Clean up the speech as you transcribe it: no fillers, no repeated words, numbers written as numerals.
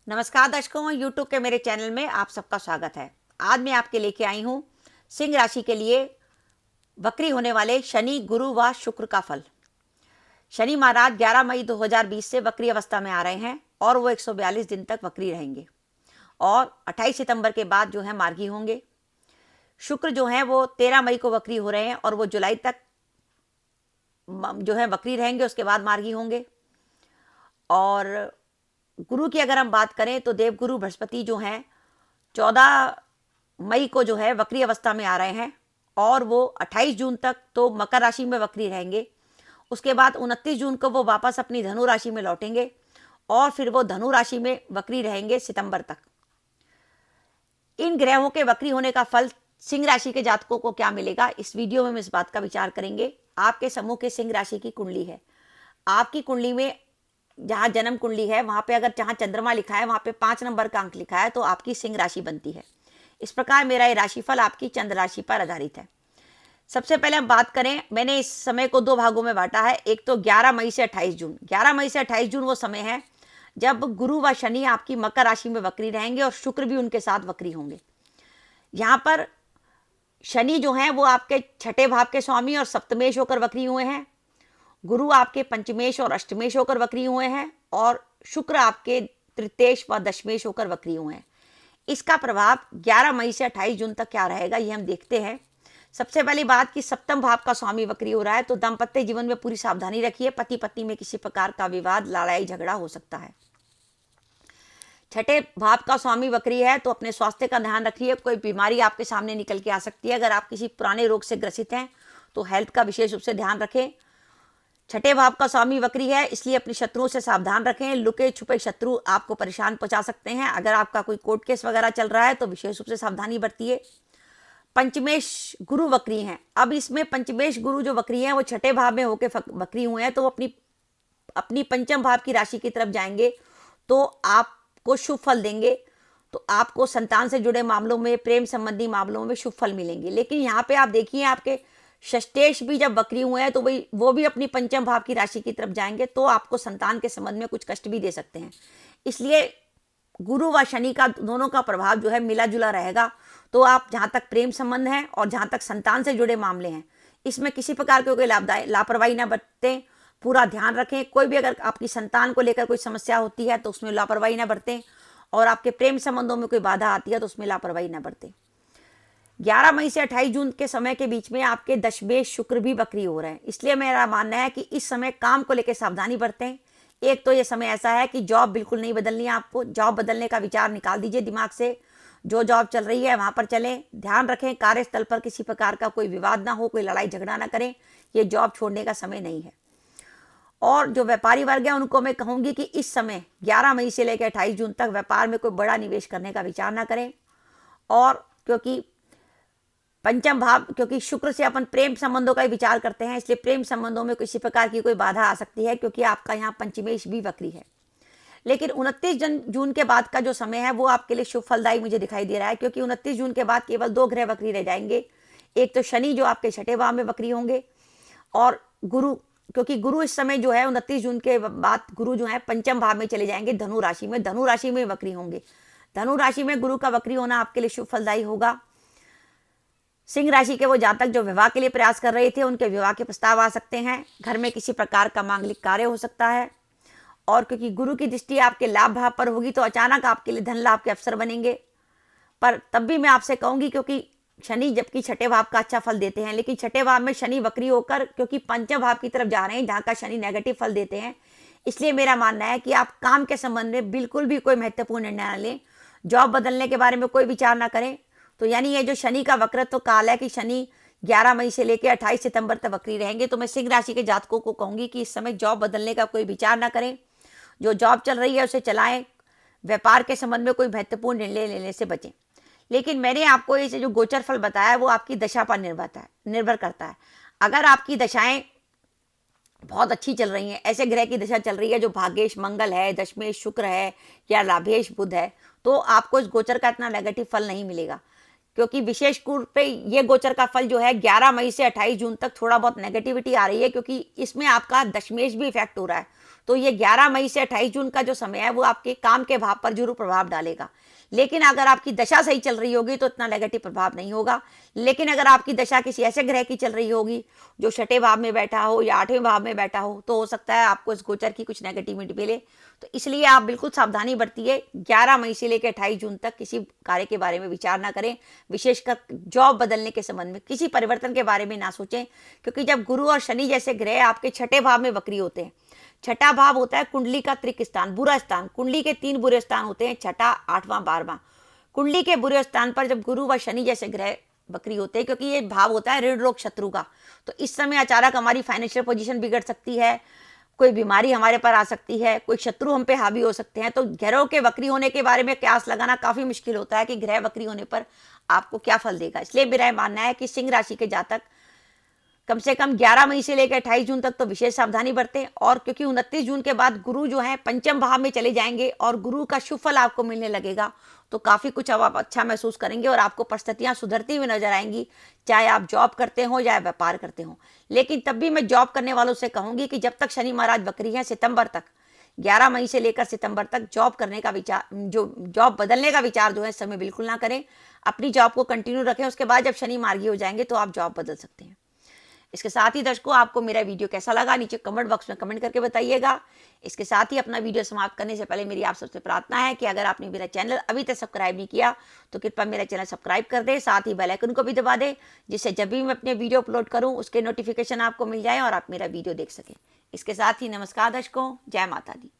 नमस्कार दर्शकों, यूट्यूब के मेरे चैनल में आप सबका स्वागत है। आज मैं आपके लेके आई हूँ सिंह राशि के लिए वक्री होने वाले शनि, गुरु व शुक्र का फल। शनि महाराज 11 मई 2020 से वक्री अवस्था में आ रहे हैं और वो 142 दिन तक वक्री रहेंगे और 28 सितंबर के बाद जो है मार्गी होंगे। शुक्र जो है वो 13 मई को वक्री हो रहे हैं और वो जुलाई तक जो है वक्री रहेंगे, उसके बाद मार्गी होंगे। और गुरु की अगर हम बात करें तो देवगुरु बृहस्पति जो हैं 14 मई को जो है वक्री अवस्था में आ रहे हैं और वो 28 जून तक तो मकर राशि में वक्री रहेंगे। उसके बाद 29 जून को वो वापस अपनी धनु राशि में लौटेंगे और फिर वो धनु राशि में वक्री रहेंगे सितंबर तक। इन ग्रहों के वक्री होने का फल सिंह राशि के जातकों को क्या मिलेगा, इस वीडियो में हम इस बात का विचार करेंगे। आपके समूह के सिंह राशि की कुंडली है। आपकी कुंडली में जहाँ जन्म कुंडली है वहाँ पे अगर जहाँ चंद्रमा लिखा है वहाँ पे 5 नंबर का अंक लिखा है तो आपकी सिंह राशि बनती है। इस प्रकार मेरा ये राशिफल आपकी चंद्र राशि पर आधारित है। सबसे पहले हम बात करें, मैंने इस समय को 2 भागों में बांटा है। एक तो 11 मई से 28 जून। 11 मई से 28 जून वो समय है जब गुरु व शनि आपकी मकर राशि में वक्री रहेंगे और शुक्र भी उनके साथ वक्री होंगे। यहाँ पर शनि जो है वो आपके छठे भाव के स्वामी और सप्तमेश होकर वक्री हुए हैं। गुरु आपके पंचमेश और अष्टमेश होकर वक्री हुए हैं और शुक्र आपके तृतीयेश व दशमेश होकर वक्री हुए हैं। इसका प्रभाव 11 मई से 28 जून तक क्या रहेगा ये हम देखते हैं। सबसे पहली बात कि सप्तम भाव का स्वामी वक्री हो रहा है तो दाम्पत्य जीवन में पूरी सावधानी रखिए। पति पत्नी में किसी प्रकार का विवाद, लड़ाई झगड़ा हो सकता है। छठे भाव का स्वामी वक्री है तो अपने स्वास्थ्य का ध्यान रखिए। कोई बीमारी आपके सामने निकल के आ सकती है। अगर आप किसी पुराने रोग से ग्रसित हैं तो हेल्थ का विशेष रूप से ध्यान रखें। छठे भाव का स्वामी वक्री है इसलिए अपने शत्रुओं से सावधान रखें। लुके छुपे शत्रु आपको परेशान पहुंचा सकते हैं। अगर आपका कोई कोर्ट केस वगैरह चल रहा है तो विशेष रूप से सावधानी बरतिए। पंचमेश गुरु वक्री हैं। अब इसमें पंचमेश गुरु जो वक्री हैं वो छठे भाव में होकर वक्री हुए हैं तो वो अपनी पंचम भाव की राशि की तरफ जाएंगे तो आपको शुभ फल देंगे। तो आपको संतान से जुड़े मामलों में, प्रेम संबंधी मामलों में शुभ फल मिलेंगे। लेकिन यहाँ पे आप देखिए आपके षष्टेश भी जब वक्री हुए हैं तो वो भी अपनी पंचम भाव की राशि की तरफ जाएंगे तो आपको संतान के संबंध में कुछ कष्ट भी दे सकते हैं। इसलिए गुरु व शनि का दोनों का प्रभाव जो है मिला जुला रहेगा। तो आप जहाँ तक प्रेम संबंध है और जहाँ तक संतान से जुड़े मामले हैं इसमें किसी प्रकार की कोई लापरवाही ना बरतें, पूरा ध्यान रखें। कोई भी अगर आपकी संतान को लेकर कोई समस्या होती है तो उसमें लापरवाही ना बरतें और आपके प्रेम संबंधों में कोई बाधा आती है तो उसमें लापरवाही ना बरतें। 11 मई से 28 जून के समय के बीच में आपके दशमेश शुक्र भी वक्री हो रहे हैं। इसलिए मेरा मानना है कि इस समय काम को लेकर सावधानी बरतें। एक तो ये समय ऐसा है कि जॉब बिल्कुल नहीं बदलनी है। आपको जॉब बदलने का विचार निकाल दीजिए दिमाग से। जो जॉब चल रही है वहाँ पर चलें। ध्यान रखें कार्यस्थल पर किसी प्रकार का कोई विवाद ना हो, कोई लड़ाई झगड़ा ना करें। ये जॉब छोड़ने का समय नहीं है। और जो व्यापारी वर्ग है उनको मैं कहूँगी कि इस समय 11 मई से लेकर 28 जून तक व्यापार में कोई बड़ा निवेश करने का विचार ना करें। और क्योंकि पंचम भाव, क्योंकि शुक्र से अपन प्रेम संबंधों का ही विचार करते हैं इसलिए प्रेम संबंधों में किसी प्रकार की कोई बाधा आ सकती है क्योंकि आपका यहाँ पंचमेश भी वक्री है। लेकिन 29 जून के बाद का जो समय है वो आपके लिए शुभ फलदायी मुझे दिखाई दे रहा है क्योंकि 29 जून के बाद केवल 2 ग्रह वक्री रह जाएंगे। एक तो शनि जो आपके छठे भाव में वक्री होंगे और गुरु, क्योंकि गुरु इस समय जो है 29 जून के बाद गुरु जो है पंचम भाव में चले जाएंगे धनु राशि में। धनु राशि में वक्री होंगे। धनु राशि में गुरु का वक्री होना आपके लिए शुभ फलदायी होगा। सिंह राशि के वो जातक जो विवाह के लिए प्रयास कर रहे थे उनके विवाह के प्रस्ताव आ सकते हैं। घर में किसी प्रकार का मांगलिक कार्य हो सकता है। और क्योंकि गुरु की दृष्टि आपके लाभ भाव पर होगी तो अचानक आपके लिए धन लाभ के अवसर बनेंगे। पर तब भी मैं आपसे कहूंगी, क्योंकि शनि जबकि छठे भाव का अच्छा फल देते हैं लेकिन छठे भाव में शनि वक्री होकर क्योंकि पंचम भाव की तरफ जा रहे हैं जहाँ का शनि नेगेटिव फल देते हैं, इसलिए मेरा मानना है कि आप काम के संबंध में बिल्कुल भी कोई महत्वपूर्ण निर्णय न लें। जॉब बदलने के बारे में कोई विचार ना करें। तो यानी ये जो शनि का वक्रत्व काल है कि शनि 11 मई से लेकर 28 सितंबर तक वक्री रहेंगे तो मैं सिंह राशि के जातकों को कहूंगी कि इस समय जॉब बदलने का कोई विचार ना करें। जो जॉब चल रही है उसे चलाएं। व्यापार के संबंध में कोई महत्वपूर्ण निर्णय लेने से बचें। लेकिन मैंने आपको ये जो गोचर फल बताया वो आपकी दशा पर निर्भर करता है। अगर आपकी दशाएं बहुत अच्छी चल रही हैं, ऐसे ग्रह की दशा चल रही है जो भाग्येश मंगल है, दशमेश शुक्र है या लाभेश बुध है, तो आपको इस गोचर का इतना नेगेटिव फल नहीं मिलेगा। क्योंकि विशेष रूप पे ये गोचर का फल जो है 11 मई से 28 जून तक थोड़ा बहुत नेगेटिविटी आ रही है क्योंकि इसमें आपका दशमेश भी इफेक्ट हो रहा है। तो ये 11 मई से 28 जून का जो समय है वो आपके काम के भाव पर जरूर प्रभाव डालेगा। लेकिन अगर आपकी दशा सही चल रही होगी तो इतना नेगेटिव प्रभाव नहीं होगा। लेकिन अगर आपकी दशा किसी ऐसे ग्रह की चल रही होगी जो छठे भाव में बैठा हो या 8वें भाव में बैठा हो, तो हो सकता है आपको इस गोचर की कुछ नेगेटिविटी मिले। तो इसलिए आप बिल्कुल सावधानी बरतिए। 11 मई से लेकर 28 जून तक किसी कार्य के बारे में विचार ना करें, विशेषकर जॉब बदलने के संबंध में किसी परिवर्तन के बारे में ना सोचें, क्योंकि जब गुरु और शनि जैसे ग्रह आपके छठे भाव में वक्री होते हैं, छठा भाव होता है कुंडली का त्रिक स्थान, बुरा स्थान। कुंडली के 3 बुरे स्थान होते हैं, छठा, 8वां, 12वां। कुंडली के बुरे स्थान पर जब गुरु व शनि जैसे ग्रह वक्री होते हैं, क्योंकि ये भाव होता है ऋण रोग शत्रु का, तो इस समय अचानक हमारी फाइनेंशियल पोजीशन बिगड़ सकती है, कोई बीमारी हमारे पर आ सकती है, कोई शत्रु हम पे हावी हो सकते हैं। तो ग्रहों के वक्री होने के बारे में कयास लगाना काफी मुश्किल होता है कि ग्रह वक्री होने पर आपको क्या फल देगा। इसलिए मेरा मानना है कि सिंह राशि के जातक कम से कम 11 मई से लेकर 28 जून तक तो विशेष सावधानी बरतें। और क्योंकि 29 जून के बाद गुरु जो है पंचम भाव में चले जाएंगे और गुरु का शुभ फल आपको मिलने लगेगा, तो काफी कुछ अब आप अच्छा महसूस करेंगे और आपको परिस्थितियां सुधरती हुई नजर आएंगी, चाहे आप जॉब करते हो या व्यापार करते हो। लेकिन तब भी मैं जॉब करने वालों से कहूंगी कि जब तक शनि महाराज वक्री है, सितंबर तक, 11 मई से लेकर सितंबर तक जॉब करने का विचार, जो जॉब बदलने का विचार जो है इस समय बिल्कुल ना करें। अपनी जॉब को कंटिन्यू रखें, उसके बाद जब शनि मार्गी हो जाएंगे तो आप जॉब बदल सकते हैं। इसके साथ ही दर्शकों, आपको मेरा वीडियो कैसा लगा नीचे कमेंट बॉक्स में कमेंट करके बताइएगा। इसके साथ ही अपना वीडियो समाप्त करने से पहले मेरी आप सबसे प्रार्थना है कि अगर आपने मेरा चैनल अभी तक सब्सक्राइब नहीं किया तो कृपया मेरा चैनल सब्सक्राइब कर दे, साथ ही बेल आइकन को भी दबा दे, जिससे जब भी मैं अपने वीडियो अपलोड करूं उसके नोटिफिकेशन आपको मिल जाए और आप मेरा वीडियो देख सकें। इसके साथ ही नमस्कार दर्शकों, जय माता दी।